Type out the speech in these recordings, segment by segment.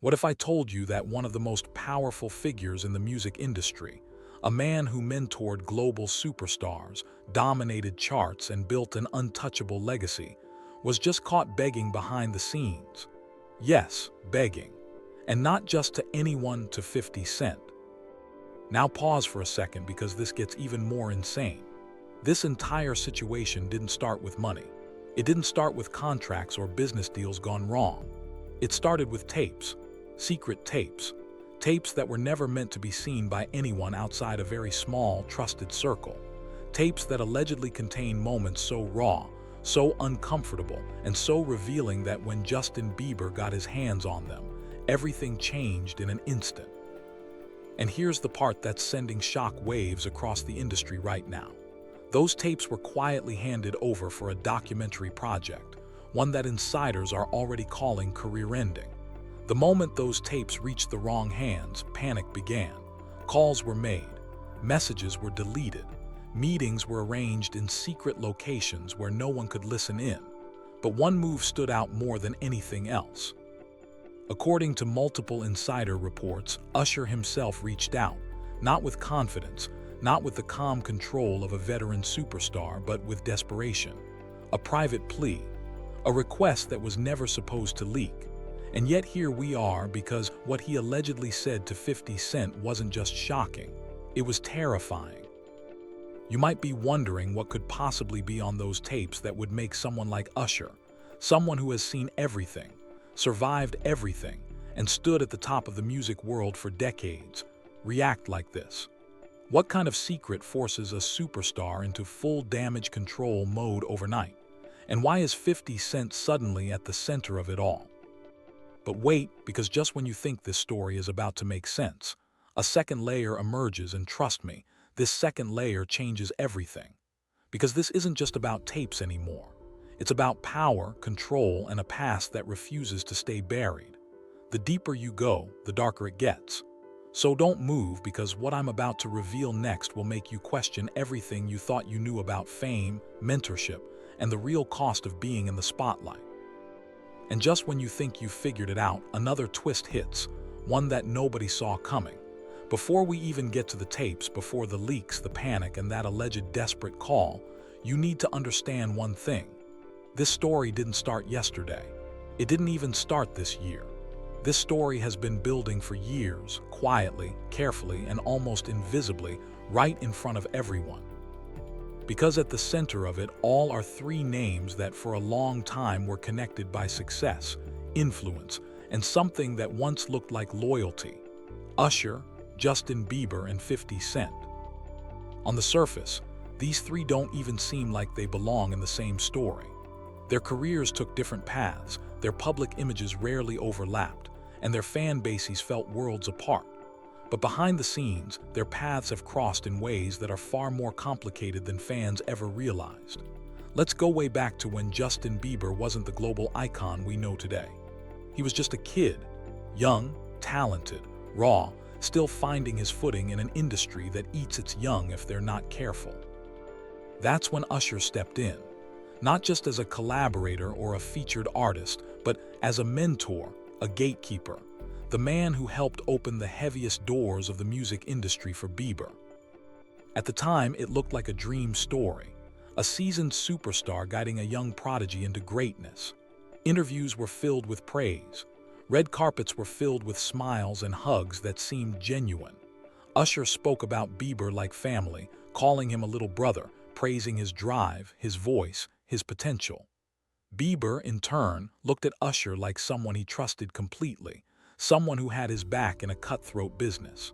What if I told you that one of the most powerful figures in the music industry, a man who mentored global superstars, dominated charts, and built an untouchable legacy, was just caught begging behind the scenes? Yes, begging. And not just to anyone, to 50 Cent. Now pause for a second because this gets even more insane. This entire situation didn't start with money. It didn't start with contracts or business deals gone wrong. It started with tapes, secret tapes, tapes that were never meant to be seen by anyone outside a very small, trusted circle. Tapes that allegedly contained moments so raw, so uncomfortable, and so revealing that when Justin Bieber got his hands on them, everything changed in an instant. And here's the part that's sending shock waves across the industry right now. Those tapes were quietly handed over for a documentary project, one that insiders are already calling career-ending. The moment those tapes reached the wrong hands, panic began. Calls were made, messages were deleted, meetings were arranged in secret locations where no one could listen in. But one move stood out more than anything else. According to multiple insider reports, Usher himself reached out, not with confidence, not with the calm control of a veteran superstar, but with desperation. A private plea, a request that was never supposed to leak. And yet here we are, because what he allegedly said to 50 Cent wasn't just shocking, it was terrifying. You might be wondering what could possibly be on those tapes that would make someone like Usher, someone who has seen everything, survived everything, and stood at the top of the music world for decades, react like this. What kind of secret forces a superstar into full damage control mode overnight? And why is 50 Cent suddenly at the center of it all? But wait, because just when you think this story is about to make sense, a second layer emerges, and trust me, this second layer changes everything. Because this isn't just about tapes anymore. It's about power, control, and a past that refuses to stay buried. The deeper you go, the darker it gets. So don't move, because what I'm about to reveal next will make you question everything you thought you knew about fame, mentorship, and the real cost of being in the spotlight. And just when you think you've figured it out, another twist hits, one that nobody saw coming. Before we even get to the tapes, before the leaks, the panic, and that alleged desperate call, you need to understand one thing. This story didn't start yesterday. It didn't even start this year. This story has been building for years, quietly, carefully, and almost invisibly, right in front of everyone. Because at the center of it all are three names that for a long time were connected by success, influence, and something that once looked like loyalty: Usher, Justin Bieber, and 50 Cent. On the surface, these three don't even seem like they belong in the same story. Their careers took different paths, their public images rarely overlapped, and their fan bases felt worlds apart. But behind the scenes, their paths have crossed in ways that are far more complicated than fans ever realized. Let's go way back to when Justin Bieber wasn't the global icon we know today. He was just a kid, young, talented, raw, still finding his footing in an industry that eats its young if they're not careful. That's when Usher stepped in, not just as a collaborator or a featured artist, but as a mentor, a gatekeeper, the man who helped open the heaviest doors of the music industry for Bieber. At the time, it looked like a dream story, a seasoned superstar guiding a young prodigy into greatness. Interviews were filled with praise. Red carpets were filled with smiles and hugs that seemed genuine. Usher spoke about Bieber like family, calling him a little brother, praising his drive, his voice, his potential. Bieber, in turn, looked at Usher like someone he trusted completely, someone who had his back in a cutthroat business.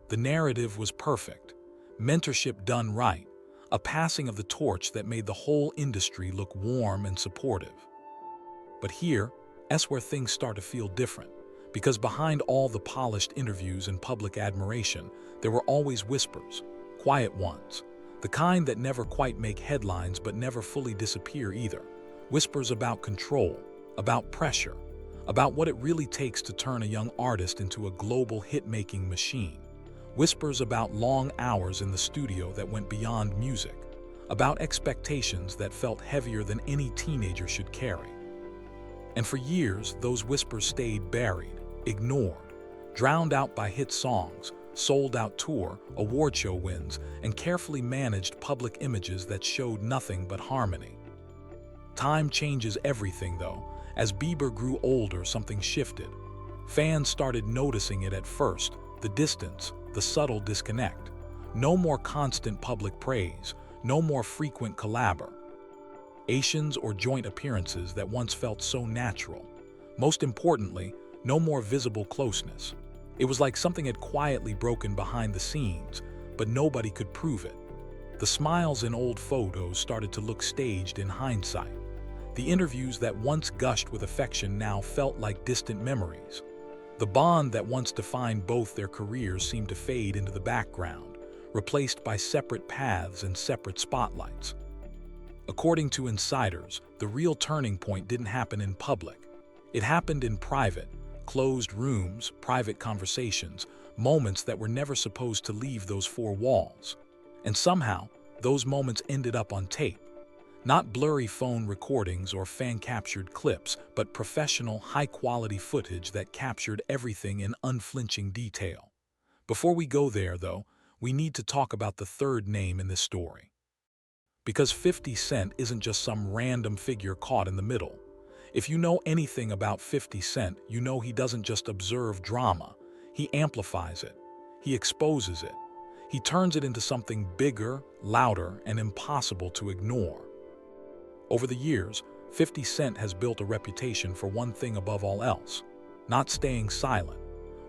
The narrative was perfect. Mentorship done right, a passing of the torch that made the whole industry look warm and supportive. But here's where things start to feel different, because behind all the polished interviews and public admiration, there were always whispers, quiet ones, the kind that never quite make headlines but never fully disappear either. Whispers about control, about pressure, about what it really takes to turn a young artist into a global hit-making machine. Whispers about long hours in the studio that went beyond music, about expectations that felt heavier than any teenager should carry. And for years, those whispers stayed buried. ignored, drowned out by hit songs, sold-out tour, award show wins, and carefully managed public images that showed nothing but harmony. Time changes everything, though. As Bieber grew older, something shifted. Fans started noticing it at first, the distance, the subtle disconnect. No more constant public praise, no more frequent collaborations or joint appearances that once felt so natural. Most importantly, no more visible closeness. It was like something had quietly broken behind the scenes, but nobody could prove it. The smiles in old photos started to look staged in hindsight. The interviews that once gushed with affection now felt like distant memories. The bond that once defined both their careers seemed to fade into the background, replaced by separate paths and separate spotlights. According to insiders, the real turning point didn't happen in public. It happened in private, closed rooms, private conversations, moments that were never supposed to leave those four walls. And somehow, those moments ended up on tape. Not blurry phone recordings or fan-captured clips, but professional, high-quality footage that captured everything in unflinching detail. Before we go there, though, we need to talk about the third name in this story. Because 50 Cent isn't just some random figure caught in the middle. If you know anything about 50 Cent, you know he doesn't just observe drama. He amplifies it. He exposes it. He turns it into something bigger, louder, and impossible to ignore. Over the years, 50 Cent has built a reputation for one thing above all else: not staying silent.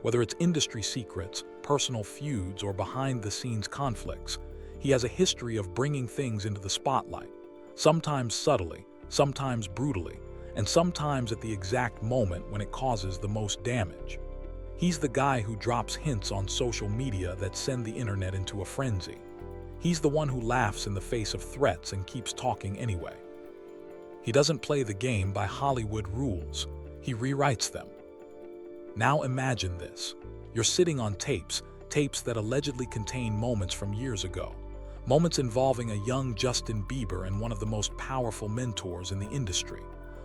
Whether it's industry secrets, personal feuds, or behind-the-scenes conflicts, he has a history of bringing things into the spotlight, sometimes subtly, sometimes brutally, and sometimes at the exact moment when it causes the most damage. He's the guy who drops hints on social media that send the internet into a frenzy. He's the one who laughs in the face of threats and keeps talking anyway. He doesn't play the game by Hollywood rules. He rewrites them. Now imagine this. You're sitting on tapes that allegedly contain moments from years ago. Moments involving a young Justin Bieber and one of the most powerful mentors in the industry.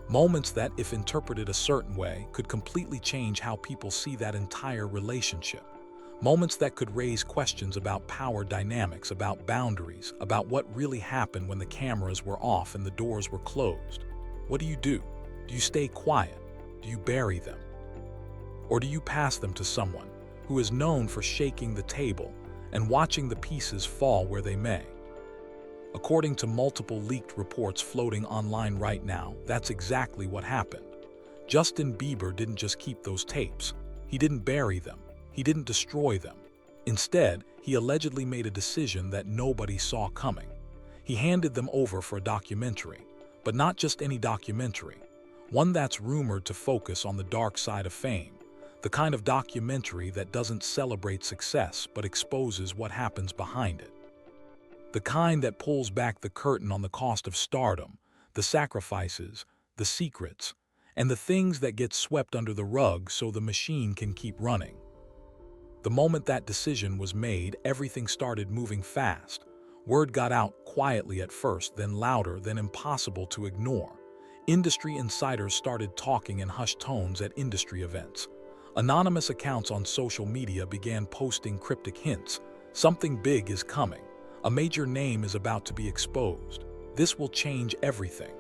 Moments that, if interpreted a certain way, could completely change how people see that entire relationship. Moments that could raise questions about power dynamics, about boundaries, about what really happened when the cameras were off and the doors were closed. What do? Do you stay quiet? Do you bury them? Or do you pass them to someone who is known for shaking the table and watching the pieces fall where they may? According to multiple leaked reports floating online right now, that's exactly what happened. Justin Bieber didn't just keep those tapes. He didn't bury them. He didn't destroy them. Instead, he allegedly made a decision that nobody saw coming. He handed them over for a documentary, but not just any documentary, one that's rumored to focus on the dark side of fame, the kind of documentary that doesn't celebrate success but exposes what happens behind it. The kind that pulls back the curtain on the cost of stardom, the sacrifices, the secrets, and the things that get swept under the rug so the machine can keep running. The moment that decision was made, everything started moving fast. Word got out quietly at first, then louder, then impossible to ignore. Industry insiders started talking in hushed tones at industry events. Anonymous accounts on social media began posting cryptic hints. Something big is coming. A major name is about to be exposed. This will change everything.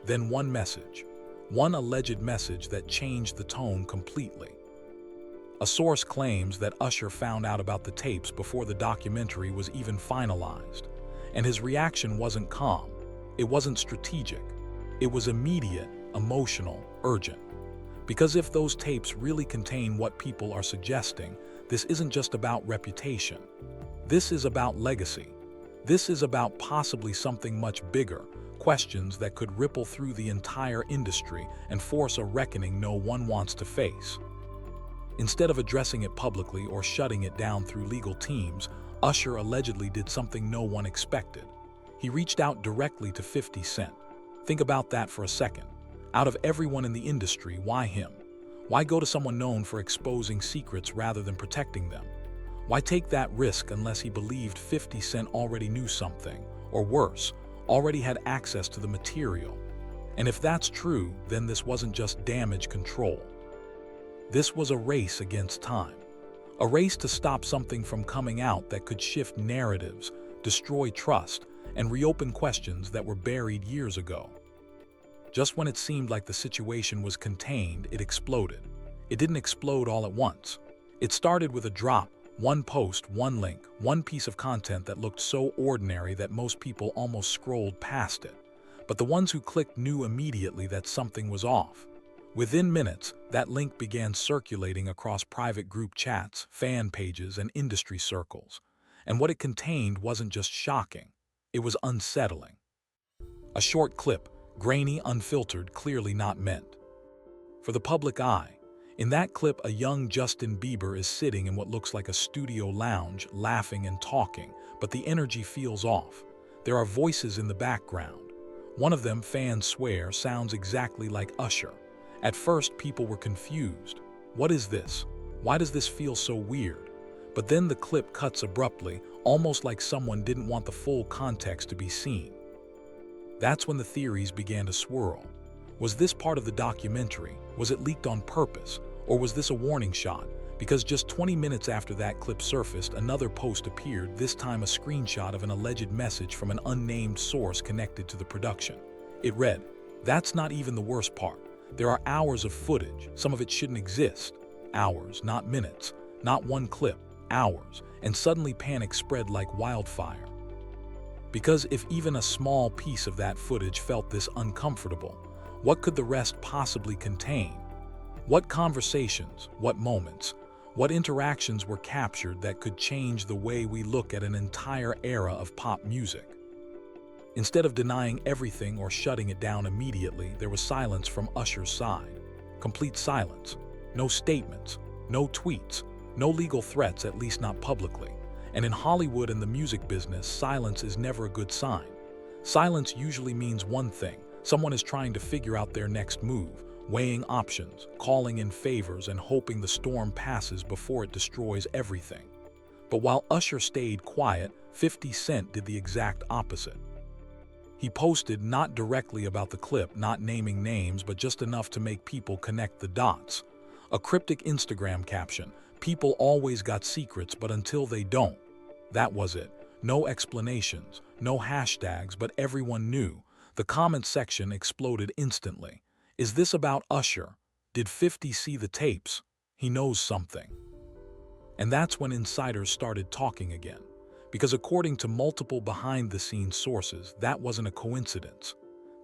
Then one message. One alleged message that changed the tone completely. A source claims that Usher found out about the tapes before the documentary was even finalized. And his reaction wasn't calm. It wasn't strategic. It was immediate, emotional, urgent. Because if those tapes really contain what people are suggesting, this isn't just about reputation. This is about legacy. This is about possibly something much bigger, questions that could ripple through the entire industry and force a reckoning no one wants to face. Instead of addressing it publicly or shutting it down through legal teams, Usher allegedly did something no one expected. He reached out directly to 50 Cent. Think about that for a second. Out of everyone in the industry, why him? Why go to someone known for exposing secrets rather than protecting them? Why take that risk unless he believed 50 Cent already knew something, or worse, already had access to the material? And if that's true, then this wasn't just damage control. This was a race against time. A race to stop something from coming out that could shift narratives, destroy trust, and reopen questions that were buried years ago. Just when it seemed like the situation was contained, it exploded. It didn't explode all at once. It started with a drop, one post, one link, one piece of content that looked so ordinary that most people almost scrolled past it. But the ones who clicked knew immediately that something was off. Within minutes, that link began circulating across private group chats, fan pages, and industry circles. And what it contained wasn't just shocking, it was unsettling. A short clip, grainy, unfiltered, clearly not meant for the public eye. In that clip, a young Justin Bieber is sitting in what looks like a studio lounge, laughing and talking, but the energy feels off. There are voices in the background. One of them, fans swear, sounds exactly like Usher. At first, people were confused. What is this? Why does this feel so weird? But then the clip cuts abruptly, almost like someone didn't want the full context to be seen. That's when the theories began to swirl. Was this part of the documentary? Was it leaked on purpose? Or was this a warning shot? Because just 20 minutes after that clip surfaced, another post appeared, this time a screenshot of an alleged message from an unnamed source connected to the production. It read, "That's not even the worst part. There are hours of footage. Some of it shouldn't exist. Hours, not minutes. Not one clip. Hours." And suddenly panic spread like wildfire. Because if even a small piece of that footage felt this uncomfortable, what could the rest possibly contain? What conversations, what moments, what interactions were captured that could change the way we look at an entire era of pop music? Instead of denying everything or shutting it down immediately, there was silence from Usher's side. Complete silence. No statements, no tweets, no legal threats, at least not publicly. And in Hollywood and the music business, silence is never a good sign. Silence usually means one thing: someone is trying to figure out their next move, weighing options, calling in favors, and hoping the storm passes before it destroys everything. But while Usher stayed quiet, 50 Cent did the exact opposite. He posted not directly about the clip, not naming names, but just enough to make people connect the dots. A cryptic Instagram caption: "People always got secrets, but until they don't." That was it. No explanations, no hashtags, but everyone knew. The comment section exploded instantly. Is this about Usher? Did 50 see the tapes? He knows something. And that's when insiders started talking again. Because according to multiple behind-the-scenes sources, that wasn't a coincidence.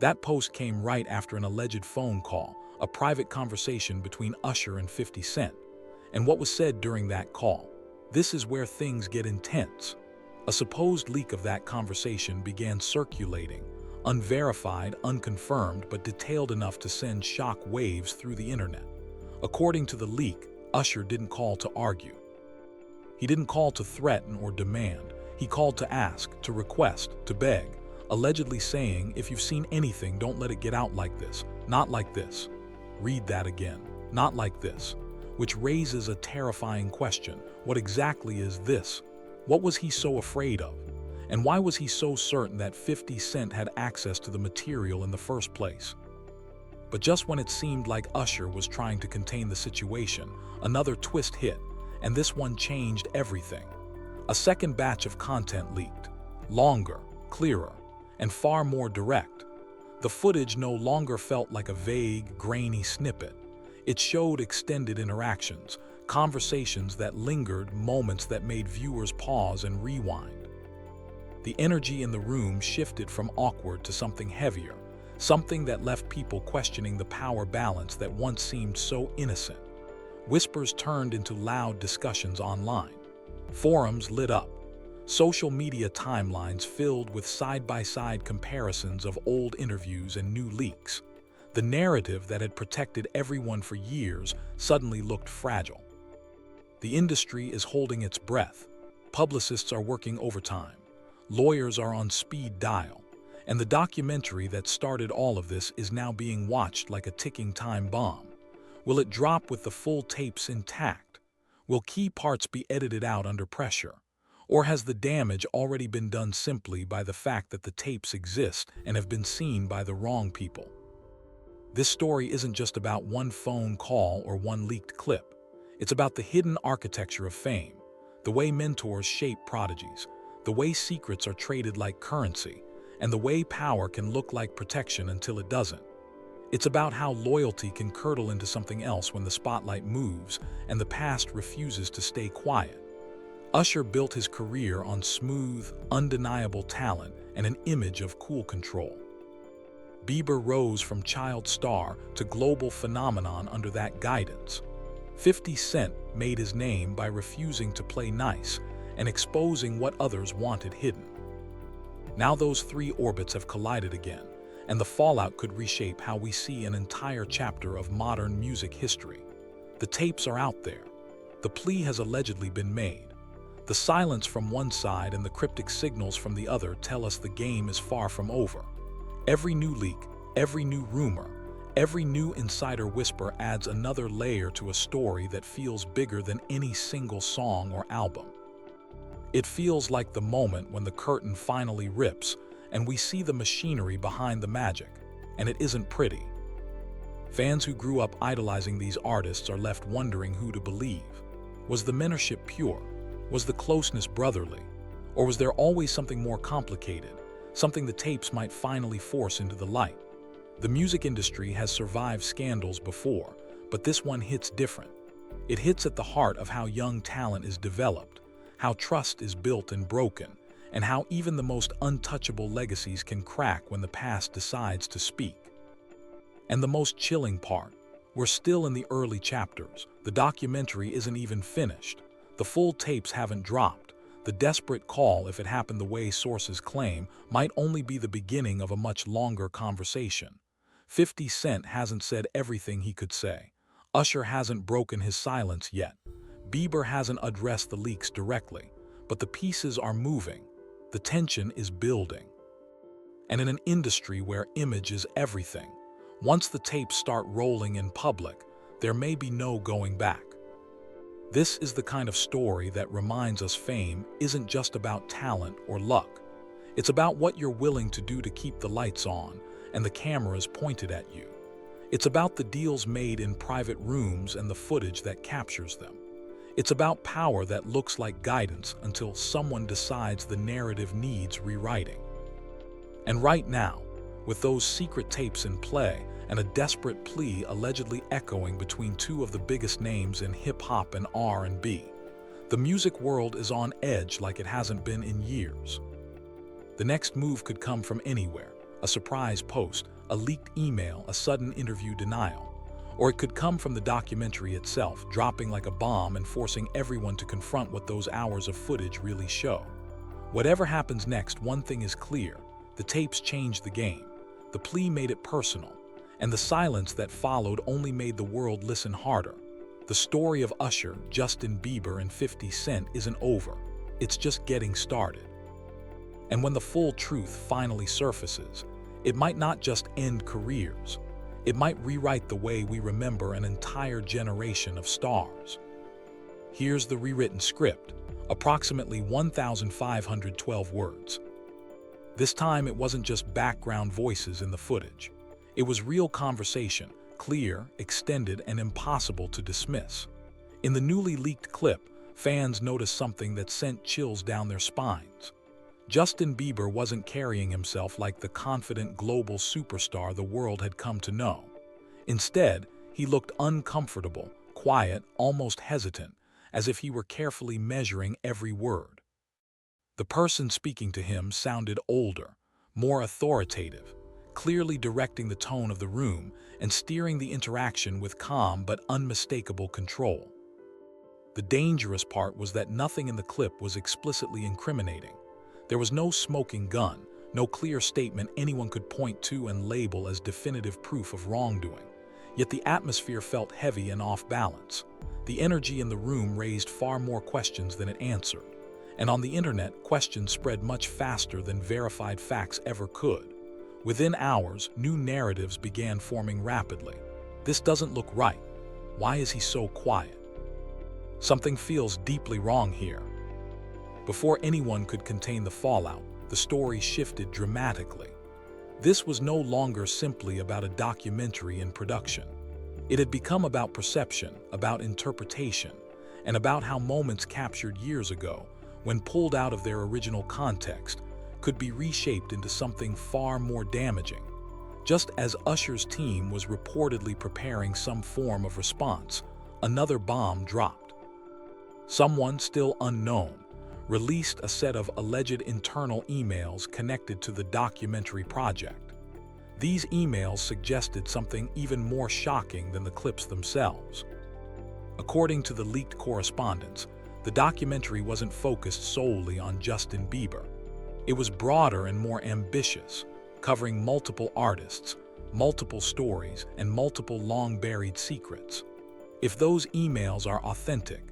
That post came right after an alleged phone call, a private conversation between Usher and 50 Cent. And what was said during that call? This is where things get intense. A supposed leak of that conversation began circulating, unverified, unconfirmed, but detailed enough to send shock waves through the internet. According to the leak, Usher didn't call to argue. He didn't call to threaten or demand. He called to ask, to request, to beg, allegedly saying, "If you've seen anything, don't let it get out like this. Not like this." Read that again. Not like this. Which raises a terrifying question. What exactly is this? What was he so afraid of? And why was he so certain that 50 Cent had access to the material in the first place? But just when it seemed like Usher was trying to contain the situation, another twist hit, and this one changed everything. A second batch of content leaked. Longer, clearer, and far more direct. The footage no longer felt like a vague, grainy snippet. It showed extended interactions, conversations that lingered, moments that made viewers pause and rewind. The energy in the room shifted from awkward to something heavier, something that left people questioning the power balance that once seemed so innocent. Whispers turned into loud discussions online. Forums lit up. Social media timelines filled with side-by-side comparisons of old interviews and new leaks. The narrative that had protected everyone for years suddenly looked fragile. The industry is holding its breath. Publicists are working overtime. Lawyers are on speed dial. And the documentary that started all of this is now being watched like a ticking time bomb. Will it drop with the full tapes intact? Will key parts be edited out under pressure? Or has the damage already been done simply by the fact that the tapes exist and have been seen by the wrong people? This story isn't just about one phone call or one leaked clip. It's about the hidden architecture of fame, the way mentors shape prodigies, the way secrets are traded like currency, and the way power can look like protection until it doesn't. It's about how loyalty can curdle into something else when the spotlight moves and the past refuses to stay quiet. Usher built his career on smooth, undeniable talent and an image of cool control. Bieber rose from child star to global phenomenon under that guidance. 50 Cent made his name by refusing to play nice and exposing what others wanted hidden. Now those three orbits have collided again, and the fallout could reshape how we see an entire chapter of modern music history. The tapes are out there. The plea has allegedly been made. The silence from one side and the cryptic signals from the other tell us the game is far from over. Every new leak, every new rumor, every new insider whisper adds another layer to a story that feels bigger than any single song or album. It feels like the moment when the curtain finally rips and we see the machinery behind the magic, and it isn't pretty. Fans who grew up idolizing these artists are left wondering who to believe. Was the mentorship pure? Was the closeness brotherly? Or was there always something more complicated, something the tapes might finally force into the light? The music industry has survived scandals before, but this one hits different. It hits at the heart of how young talent is developed, how trust is built and broken, and how even the most untouchable legacies can crack when the past decides to speak. And the most chilling part, we're still in the early chapters. The documentary isn't even finished. The full tapes haven't dropped. The desperate call, if it happened the way sources claim, might only be the beginning of a much longer conversation. 50 Cent hasn't said everything he could say. Usher hasn't broken his silence yet. Bieber hasn't addressed the leaks directly. But the pieces are moving. The tension is building. And in an industry where image is everything, once the tapes start rolling in public, there may be no going back. This is the kind of story that reminds us fame isn't just about talent or luck. It's about what you're willing to do to keep the lights on and the cameras pointed at you. It's about the deals made in private rooms and the footage that captures them. It's about power that looks like guidance until someone decides the narrative needs rewriting. And right now, with those secret tapes in play and a desperate plea allegedly echoing between two of the biggest names in hip-hop and R&B, the music world is on edge like it hasn't been in years. The next move could come from anywhere: a surprise post, a leaked email, a sudden interview denial. Or it could come from the documentary itself, dropping like a bomb and forcing everyone to confront what those hours of footage really show. Whatever happens next, one thing is clear: the tapes changed the game. The plea made it personal, and the silence that followed only made the world listen harder. The story of Usher, Justin Bieber, and 50 Cent isn't over. It's just getting started. And when the full truth finally surfaces, it might not just end careers. It might rewrite the way we remember an entire generation of stars. Here's the rewritten script, approximately 1,512 words. This time it wasn't just background voices in the footage. It was real conversation, clear, extended, and impossible to dismiss. In the newly leaked clip, fans noticed something that sent chills down their spines. Justin Bieber wasn't carrying himself like the confident global superstar the world had come to know. Instead, he looked uncomfortable, quiet, almost hesitant, as if he were carefully measuring every word. The person speaking to him sounded older, more authoritative, clearly directing the tone of the room and steering the interaction with calm but unmistakable control. The dangerous part was that nothing in the clip was explicitly incriminating. There was no smoking gun, no clear statement anyone could point to and label as definitive proof of wrongdoing. Yet the atmosphere felt heavy and off balance. The energy in the room raised far more questions than it answered. And on the internet, questions spread much faster than verified facts ever could. Within hours, new narratives began forming rapidly. This doesn't look right. Why is he so quiet? Something feels deeply wrong here. Before anyone could contain the fallout, the story shifted dramatically. This was no longer simply about a documentary in production. It had become about perception, about interpretation, and about how moments captured years ago, when pulled out of their original context, could be reshaped into something far more damaging. Just as Usher's team was reportedly preparing some form of response, another bomb dropped. Someone still unknown released a set of alleged internal emails connected to the documentary project. These emails suggested something even more shocking than the clips themselves. According to the leaked correspondence, the documentary wasn't focused solely on Justin Bieber. It was broader and more ambitious, covering multiple artists, multiple stories, and multiple long-buried secrets. If those emails are authentic,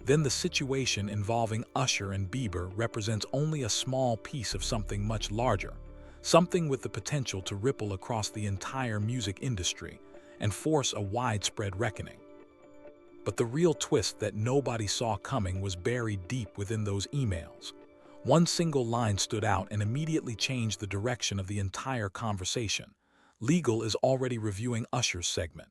then the situation involving Usher and Bieber represents only a small piece of something much larger, something with the potential to ripple across the entire music industry and force a widespread reckoning. But the real twist that nobody saw coming was buried deep within those emails. One single line stood out and immediately changed the direction of the entire conversation. Legal is already reviewing Usher's segment.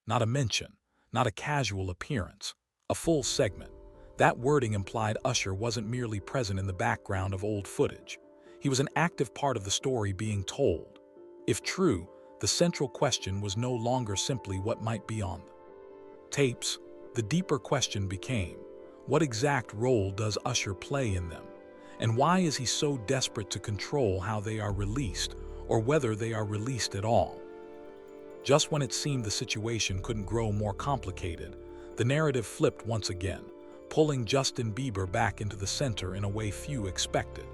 Not a mention, not a casual appearance, a full segment. That wording implied Usher wasn't merely present in the background of old footage. He was an active part of the story being told. If true, the central question was no longer simply what might be on the tapes. The deeper question became, what exact role does Usher play in them? And why is he so desperate to control how they are released, or whether they are released at all? Just when it seemed the situation couldn't grow more complicated, the narrative flipped once again, pulling Justin Bieber back into the center in a way few expected.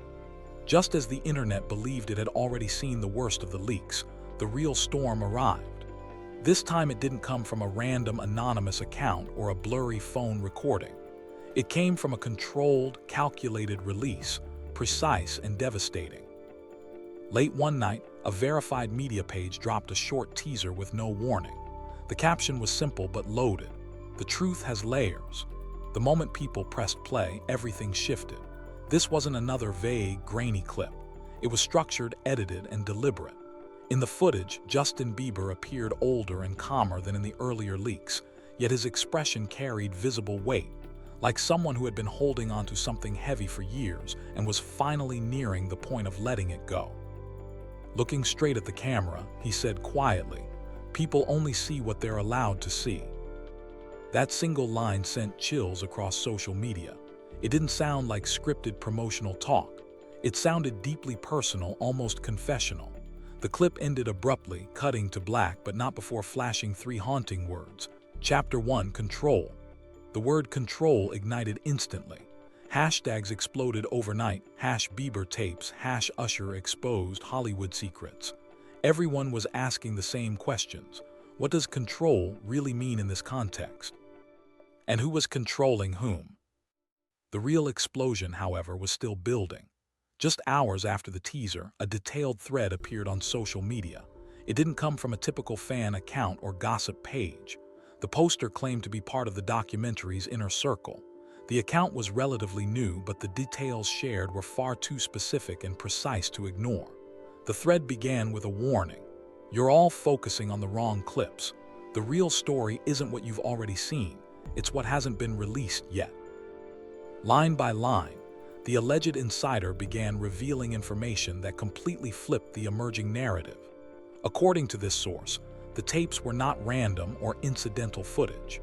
Just as the internet believed it had already seen the worst of the leaks, the real storm arrived. This time it didn't come from a random anonymous account or a blurry phone recording. It came from a controlled, calculated release, precise and devastating. Late one night, a verified media page dropped a short teaser with no warning. The caption was simple but loaded. The truth has layers. The moment people pressed play, everything shifted. This wasn't another vague, grainy clip. It was structured, edited, and deliberate. In the footage, Justin Bieber appeared older and calmer than in the earlier leaks, yet his expression carried visible weight, like someone who had been holding onto something heavy for years and was finally nearing the point of letting it go. Looking straight at the camera, he said quietly, "People only see what they're allowed to see." That single line sent chills across social media. It didn't sound like scripted promotional talk. It sounded deeply personal, almost confessional. The clip ended abruptly, cutting to black, but not before flashing three haunting words. Chapter 1, Control. The word control ignited instantly. Hashtags exploded overnight. #Bieber tapes, #Usher exposed Hollywood secrets. Everyone was asking the same questions. What does control really mean in this context? And who was controlling whom? The real explosion, however, was still building. Just hours after the teaser, a detailed thread appeared on social media. It didn't come from a typical fan account or gossip page. The poster claimed to be part of the documentary's inner circle. The account was relatively new, but the details shared were far too specific and precise to ignore. The thread began with a warning. "You're all focusing on the wrong clips. The real story isn't what you've already seen. It's what hasn't been released yet." Line by line, the alleged insider began revealing information that completely flipped the emerging narrative. According to this source, the tapes were not random or incidental footage.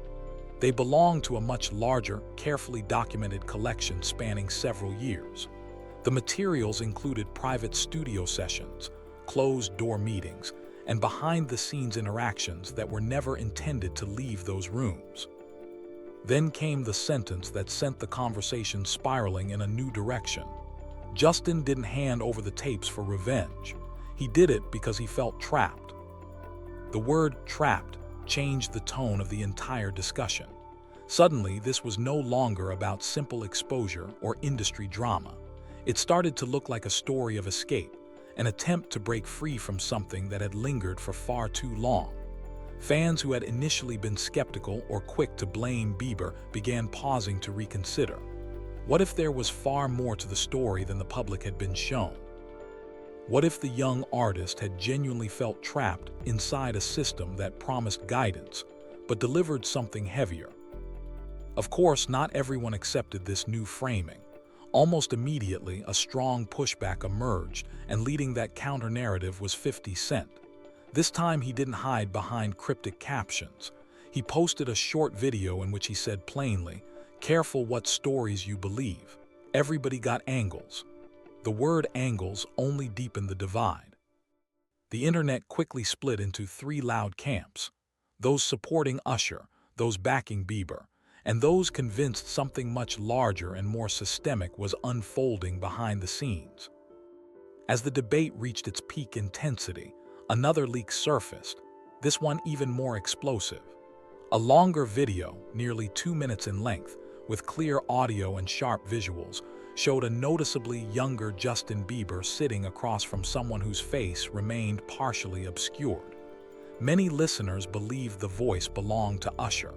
They belonged to a much larger, carefully documented collection spanning several years. The materials included private studio sessions, closed-door meetings, and behind-the-scenes interactions that were never intended to leave those rooms. Then came the sentence that sent the conversation spiraling in a new direction. Justin didn't hand over the tapes for revenge. He did it because he felt trapped. The word "trapped" changed the tone of the entire discussion. Suddenly, this was no longer about simple exposure or industry drama. It started to look like a story of escape, an attempt to break free from something that had lingered for far too long. Fans who had initially been skeptical or quick to blame Bieber began pausing to reconsider. What if there was far more to the story than the public had been shown? What if the young artist had genuinely felt trapped inside a system that promised guidance, but delivered something heavier? Of course, not everyone accepted this new framing. Almost immediately, a strong pushback emerged, and leading that counter-narrative was 50 Cent. This time, he didn't hide behind cryptic captions. He posted a short video in which he said plainly, "Careful what stories you believe. Everybody got angles." The word angles only deepened the divide. The internet quickly split into three loud camps: those supporting Usher, those backing Bieber, and those convinced something much larger and more systemic was unfolding behind the scenes. As the debate reached its peak intensity, another leak surfaced, this one even more explosive. A longer video, nearly 2 minutes in length, with clear audio and sharp visuals, showed a noticeably younger Justin Bieber sitting across from someone whose face remained partially obscured. Many listeners believed the voice belonged to Usher.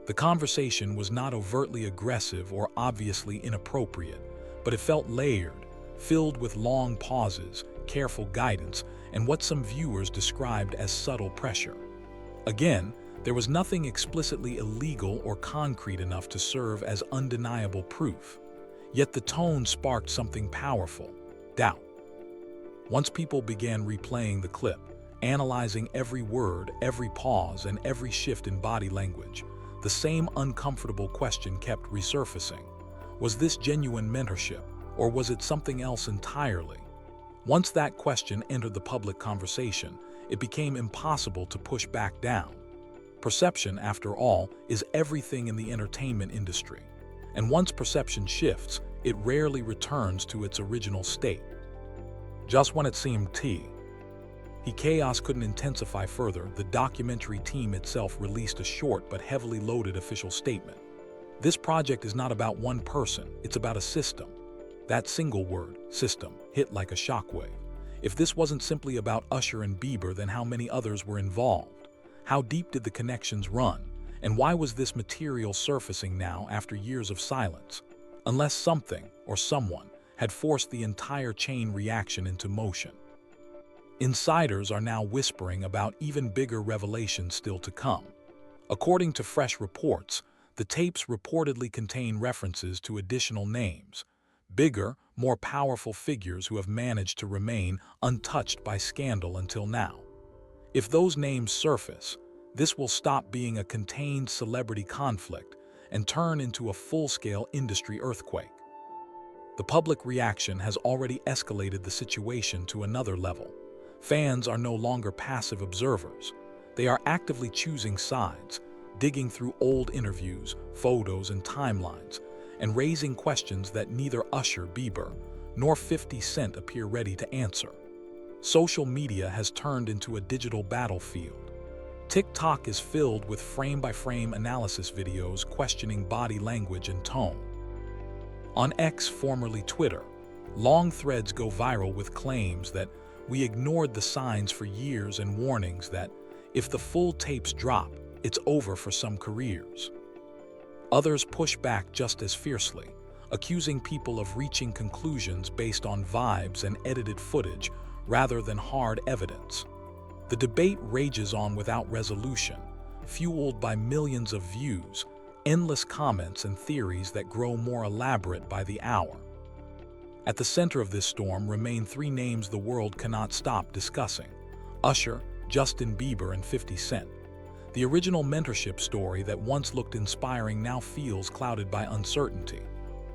The conversation was not overtly aggressive or obviously inappropriate, but it felt layered, filled with long pauses, careful guidance, and what some viewers described as subtle pressure. Again, there was nothing explicitly illegal or concrete enough to serve as undeniable proof. Yet the tone sparked something powerful: doubt. Once people began replaying the clip, analyzing every word, every pause, and every shift in body language, the same uncomfortable question kept resurfacing. Was this genuine mentorship, or was it something else entirely? Once that question entered the public conversation, it became impossible to push back down. Perception, after all, is everything in the entertainment industry. And once perception shifts, it rarely returns to its original state. Just when it seemed chaos couldn't intensify further, the documentary team itself released a short but heavily loaded official statement. This project is not about one person, it's about a system. That single word, system, hit like a shockwave. If this wasn't simply about Usher and Bieber, then how many others were involved? How deep did the connections run? And why was this material surfacing now after years of silence? Unless something, or someone, had forced the entire chain reaction into motion. Insiders are now whispering about even bigger revelations still to come. According to fresh reports, the tapes reportedly contain references to additional names, bigger, more powerful figures who have managed to remain untouched by scandal until now. If those names surface, this will stop being a contained celebrity conflict and turn into a full-scale industry earthquake. The public reaction has already escalated the situation to another level. Fans are no longer passive observers. They are actively choosing sides, digging through old interviews, photos, and timelines, and raising questions that neither Usher, Bieber, nor 50 Cent appear ready to answer. Social media has turned into a digital battlefield. TikTok is filled with frame-by-frame analysis videos questioning body language and tone. On X, formerly Twitter, long threads go viral with claims that we ignored the signs for years and warnings that, if the full tapes drop, it's over for some careers. Others push back just as fiercely, accusing people of reaching conclusions based on vibes and edited footage rather than hard evidence. The debate rages on without resolution, fueled by millions of views, endless comments, and theories that grow more elaborate by the hour. At the center of this storm remain three names the world cannot stop discussing: Usher, Justin Bieber, and 50 Cent. The original mentorship story that once looked inspiring now feels clouded by uncertainty.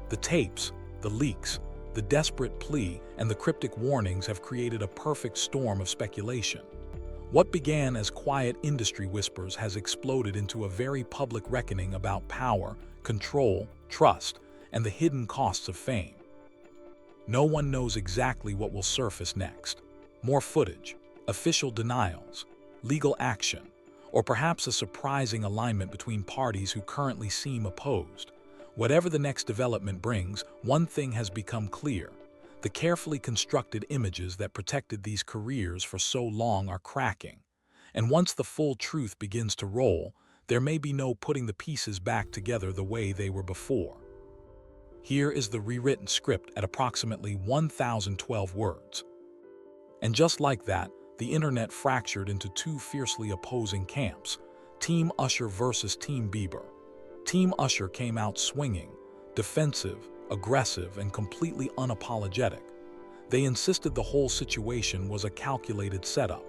The tapes, the leaks, the desperate plea, and the cryptic warnings have created a perfect storm of speculation. What began as quiet industry whispers has exploded into a very public reckoning about power, control, trust, and the hidden costs of fame. No one knows exactly what will surface next: more footage, official denials, legal action, or perhaps a surprising alignment between parties who currently seem opposed. Whatever the next development brings, one thing has become clear: the carefully constructed images that protected these careers for so long are cracking. And once the full truth begins to roll, there may be no putting the pieces back together the way they were before. Here is the rewritten script at approximately 1,012 words. And just like that, the internet fractured into two fiercely opposing camps, Team Usher versus Team Bieber. Team Usher came out swinging, defensive, aggressive, and completely unapologetic. They insisted the whole situation was a calculated setup.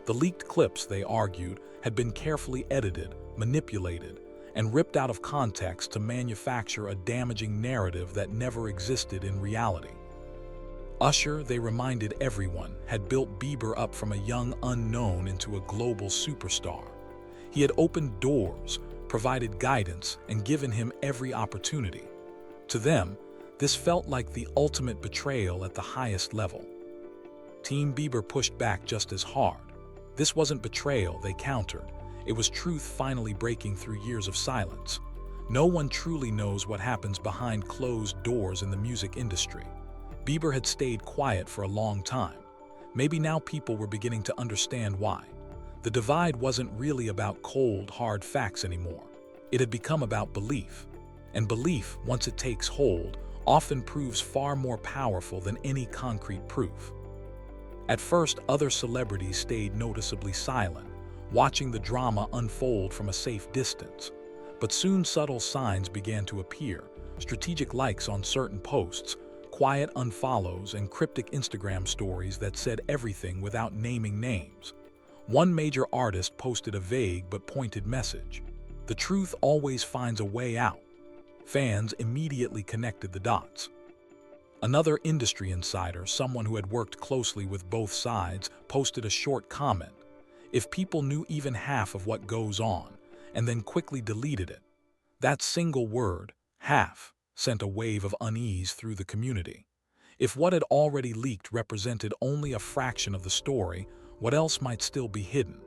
The leaked clips, they argued, had been carefully edited, manipulated, and ripped out of context to manufacture a damaging narrative that never existed in reality. Usher, they reminded everyone, had built Bieber up from a young unknown into a global superstar. He had opened doors, provided guidance, and given him every opportunity. To them, this felt like the ultimate betrayal at the highest level. Team Bieber pushed back just as hard. This wasn't betrayal, they countered. It was truth finally breaking through years of silence. No one truly knows what happens behind closed doors in the music industry. Bieber had stayed quiet for a long time. Maybe now people were beginning to understand why. The divide wasn't really about cold, hard facts anymore. It had become about belief. And belief, once it takes hold, often proves far more powerful than any concrete proof. At first, other celebrities stayed noticeably silent, watching the drama unfold from a safe distance. But soon subtle signs began to appear, strategic likes on certain posts, quiet unfollows, and cryptic Instagram stories that said everything without naming names. One major artist posted a vague but pointed message: "The truth always finds a way out." Fans immediately connected the dots. Another industry insider, someone who had worked closely with both sides, posted a short comment: "If people knew even half of what goes on," and then quickly deleted it. That single word, half, sent a wave of unease through the community. If what had already leaked represented only a fraction of the story, what else might still be hidden?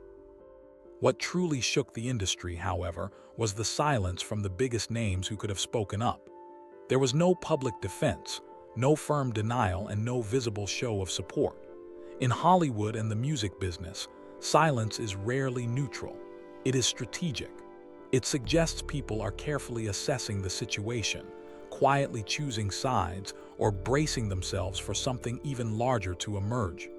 What truly shook the industry, however, was the silence from the biggest names who could have spoken up. There was no public defense, no firm denial, and no visible show of support. In Hollywood and the music business, silence is rarely neutral. It is strategic. It suggests people are carefully assessing the situation, quietly choosing sides, or bracing themselves for something even larger to emerge.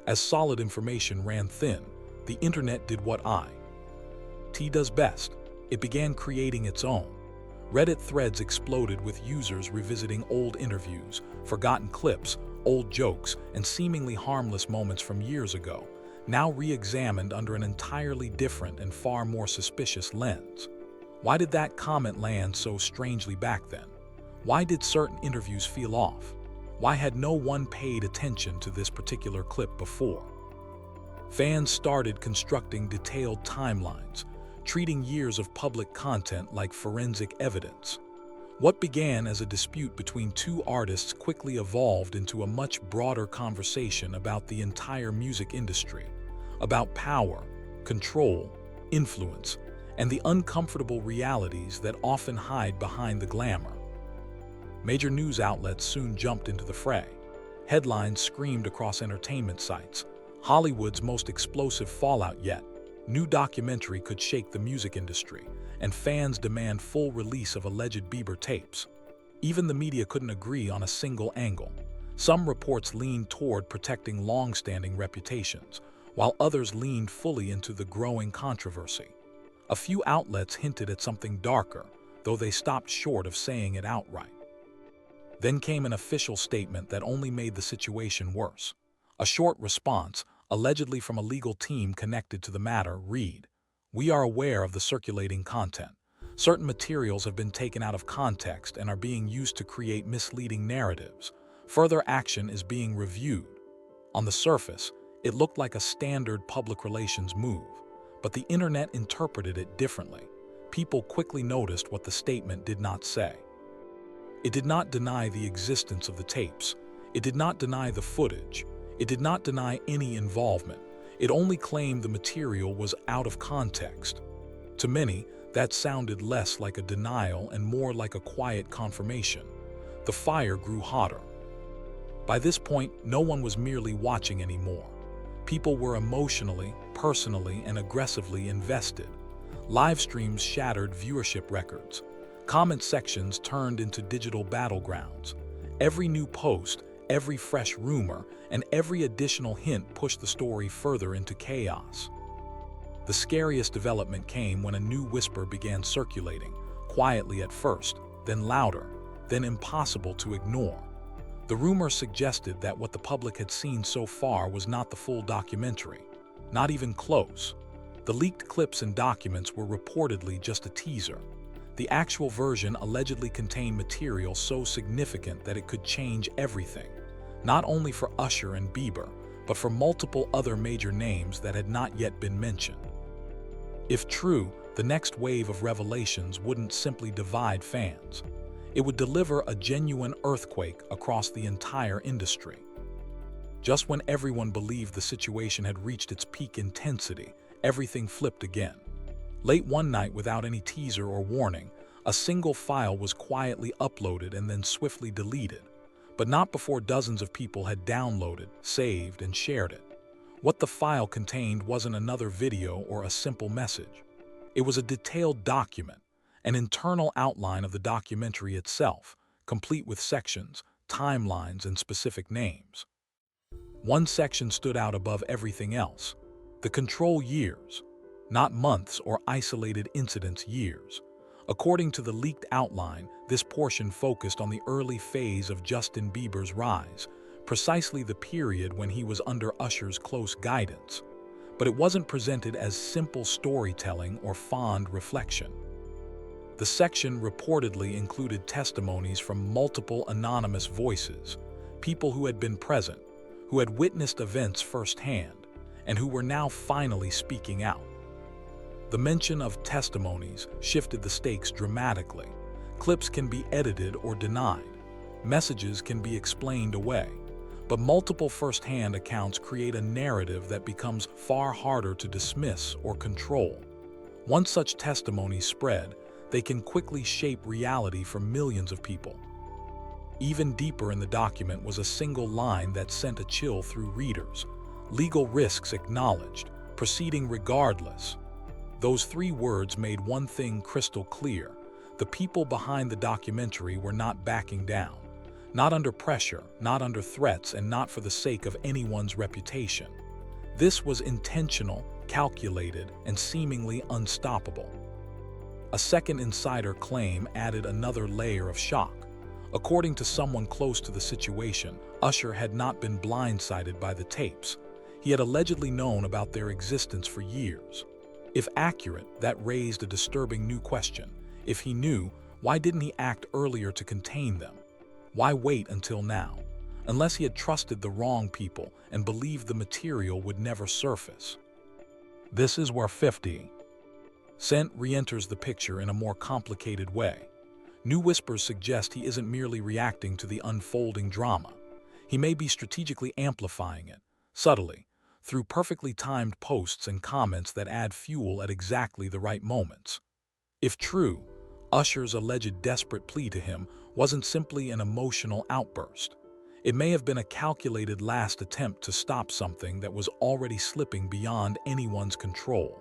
As solid information ran thin, the internet did what IT does best. It began creating its own. Reddit threads exploded with users revisiting old interviews, forgotten clips, old jokes, and seemingly harmless moments from years ago, now re-examined under an entirely different and far more suspicious lens. Why did that comment land so strangely back then? Why did certain interviews feel off? Why had no one paid attention to this particular clip before? Fans started constructing detailed timelines, treating years of public content like forensic evidence. What began as a dispute between two artists quickly evolved into a much broader conversation about the entire music industry, about power, control, influence, and the uncomfortable realities that often hide behind the glamour. Major news outlets soon jumped into the fray. Headlines screamed across entertainment sites: "Hollywood's most explosive fallout yet. New documentary could shake the music industry," and fans demand full release of alleged Bieber tapes. Even the media couldn't agree on a single angle. Some reports leaned toward protecting long-standing reputations, while others leaned fully into the growing controversy. A few outlets hinted at something darker, though they stopped short of saying it outright. Then came an official statement that only made the situation worse. A short response, allegedly from a legal team connected to the matter, read: "We are aware of the circulating content. Certain materials have been taken out of context and are being used to create misleading narratives. Further action is being reviewed." On the surface, it looked like a standard public relations move, but the internet interpreted it differently. People quickly noticed what the statement did not say. It did not deny the existence of the tapes. It did not deny the footage. It did not deny any involvement. It only claimed the material was out of context. To many, that sounded less like a denial and more like a quiet confirmation. The fire grew hotter. By this point, no one was merely watching anymore. People were emotionally, personally, and aggressively invested. Live streams shattered viewership records. Comment sections turned into digital battlegrounds. Every new post, Every fresh rumor and every additional hint pushed the story further into chaos. The scariest development came when a new whisper began circulating, quietly at first, then louder, then impossible to ignore. The rumor suggested that what the public had seen so far was not the full documentary, not even close. The leaked clips and documents were reportedly just a teaser. The actual version allegedly contained material so significant that it could change everything, not only for Usher and Bieber, but for multiple other major names that had not yet been mentioned. If true, the next wave of revelations wouldn't simply divide fans. It would deliver a genuine earthquake across the entire industry. Just when everyone believed the situation had reached its peak intensity, everything flipped again. Late one night, without any teaser or warning, a single file was quietly uploaded and then swiftly deleted, but not before dozens of people had downloaded, saved, and shared it. What the file contained wasn't another video or a simple message. It was a detailed document, an internal outline of the documentary itself, complete with sections, timelines, and specific names. One section stood out above everything else: the control years, not months or isolated incidents, years. According to the leaked outline, this portion focused on the early phase of Justin Bieber's rise, precisely the period when he was under Usher's close guidance. But it wasn't presented as simple storytelling or fond reflection. The section reportedly included testimonies from multiple anonymous voices, people who had been present, who had witnessed events firsthand, and who were now finally speaking out. The mention of testimonies shifted the stakes dramatically. Clips can be edited or denied. Messages can be explained away. But multiple first-hand accounts create a narrative that becomes far harder to dismiss or control. Once such testimonies spread, they can quickly shape reality for millions of people. Even deeper in the document was a single line that sent a chill through readers: legal risks acknowledged, proceeding regardless. Those 3 words made one thing crystal clear: the people behind the documentary were not backing down. Not under pressure, not under threats, and not for the sake of anyone's reputation. This was intentional, calculated, and seemingly unstoppable. A second insider claim added another layer of shock. According to someone close to the situation, Usher had not been blindsided by the tapes. He had allegedly known about their existence for years. If accurate, that raised a disturbing new question. If he knew, why didn't he act earlier to contain them? Why wait until now? Unless he had trusted the wrong people and believed the material would never surface. This is where 50 Cent re-enters the picture in a more complicated way. New whispers suggest he isn't merely reacting to the unfolding drama. He may be strategically amplifying it, subtly, through perfectly timed posts and comments that add fuel at exactly the right moments. If true, Usher's alleged desperate plea to him wasn't simply an emotional outburst. It may have been a calculated last attempt to stop something that was already slipping beyond anyone's control.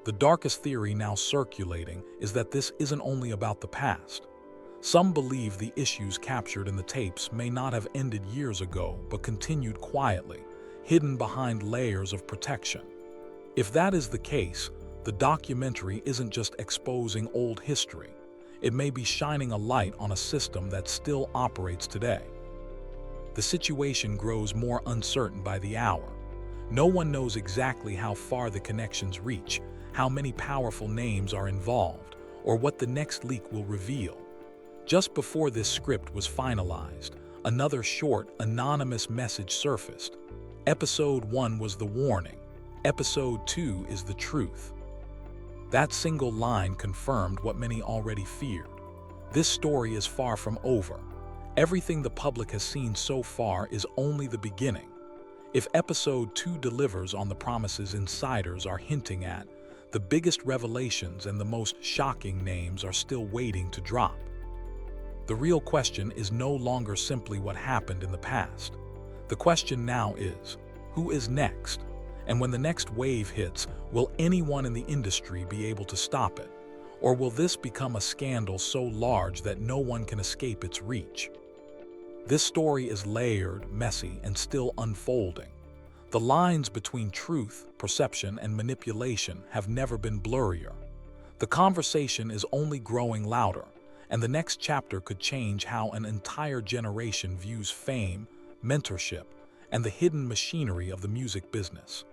The darkest theory now circulating is that this isn't only about the past. Some believe the issues captured in the tapes may not have ended years ago, but continued quietly, hidden behind layers of protection. If that is the case, the documentary isn't just exposing old history. It may be shining a light on a system that still operates today. The situation grows more uncertain by the hour. No one knows exactly how far the connections reach, how many powerful names are involved, or what the next leak will reveal. Just before this script was finalized, another short, anonymous message surfaced. Episode 1 was the warning. Episode 2 is the truth. That single line confirmed what many already feared. This story is far from over. Everything the public has seen so far is only the beginning. If Episode 2 delivers on the promises insiders are hinting at, the biggest revelations and the most shocking names are still waiting to drop. The real question is no longer simply what happened in the past. The question now is, who is next? And when the next wave hits, will anyone in the industry be able to stop it? Or will this become a scandal so large that no one can escape its reach? This story is layered, messy, and still unfolding. The lines between truth, perception, and manipulation have never been blurrier. The conversation is only growing louder, and the next chapter could change how an entire generation views fame, mentorship, and the hidden machinery of the music business.